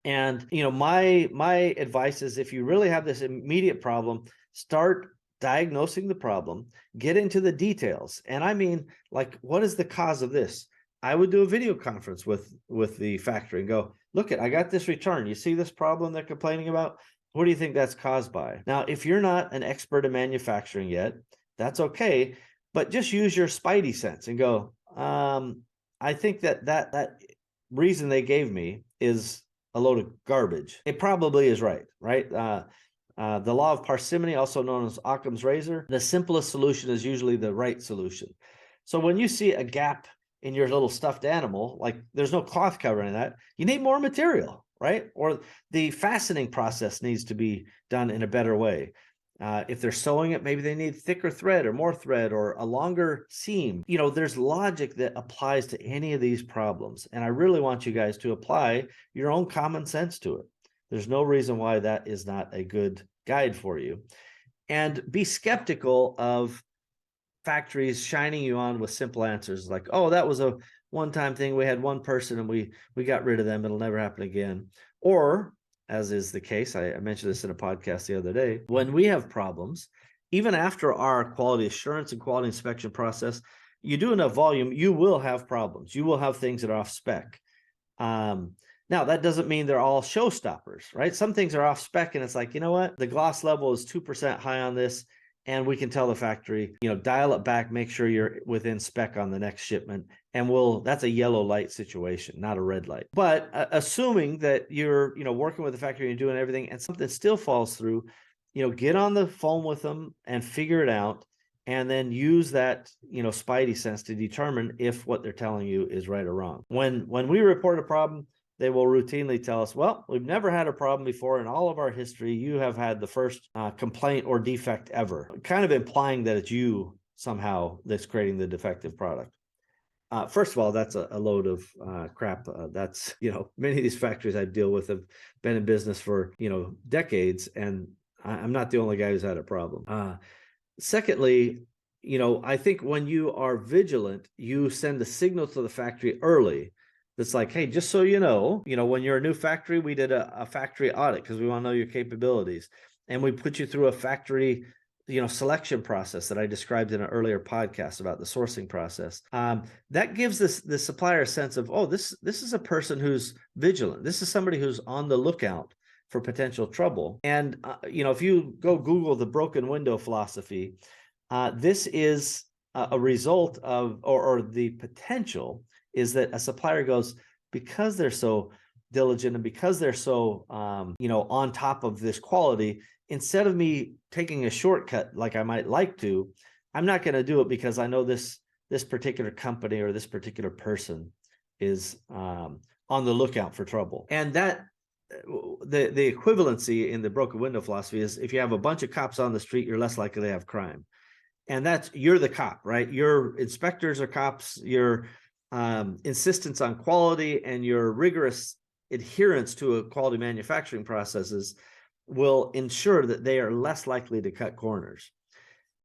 And, my advice is, if you really have this immediate problem, start diagnosing the problem, get into the details. And I mean, like, what is the cause of this? I would do a video conference with the factory and go, look, I got this return. You see this problem they're complaining about? What do you think that's caused by? Now, if you're not an expert in manufacturing yet, that's okay, but just use your spidey sense and go, I think that reason they gave me is a load of garbage. It probably is right? The law of parsimony, also known as Occam's razor, the simplest solution is usually the right solution. So when you see a gap in your little stuffed animal, like there's no cloth covering that, you need more material, right? Or the fastening process needs to be done in a better way. If they're sewing it, maybe they need thicker thread or more thread or a longer seam. There's logic that applies to any of these problems. And I really want you guys to apply your own common sense to it. There's no reason why that is not a good guide for you. And be skeptical of factories shining you on with simple answers like, oh, that was a one-time thing. We had one person and we got rid of them. It'll never happen again. Or, as is the case, I mentioned this in a podcast the other day, when we have problems, even after our quality assurance and quality inspection process, you do enough volume, you will have problems. You will have things that are off spec. Now, that doesn't mean they're all showstoppers, right? Some things are off spec and it's like, you know what? The gloss level is 2% high on this. And we can tell the factory, dial it back, make sure you're within spec on the next shipment. And that's a yellow light situation, not a red light. But assuming that you're, working with the factory and doing everything and something still falls through, get on the phone with them and figure it out. And then use that, spidey sense to determine if what they're telling you is right or wrong. When we report a problem, they will routinely tell us, well, we've never had a problem before in all of our history. You have had the first complaint or defect ever, kind of implying that it's you somehow that's creating the defective product. First of all, that's a load of crap. That's, many of these factories I deal with have been in business for, decades, and I'm not the only guy who's had a problem. Secondly, I think when you are vigilant, you send a signal to the factory early. That's like, hey, just so you know, when you're a new factory, we did a factory audit because we want to know your capabilities. And we put you through a factory, selection process that I described in an earlier podcast about the sourcing process. That gives the supplier a sense of, oh, this is a person who's vigilant. This is somebody who's on the lookout for potential trouble. And, if you go Google the broken window philosophy, this is a result of, or the potential is that a supplier goes, because they're so diligent and because they're so, on top of this quality, instead of me taking a shortcut like I might like to, I'm not going to do it because I know this particular company or this particular person is on the lookout for trouble. And that the equivalency in the broken window philosophy is, if you have a bunch of cops on the street, you're less likely to have crime. And you're the cop, right? Your inspectors are cops. Your insistence on quality and your rigorous adherence to a quality manufacturing processes will ensure that they are less likely to cut corners.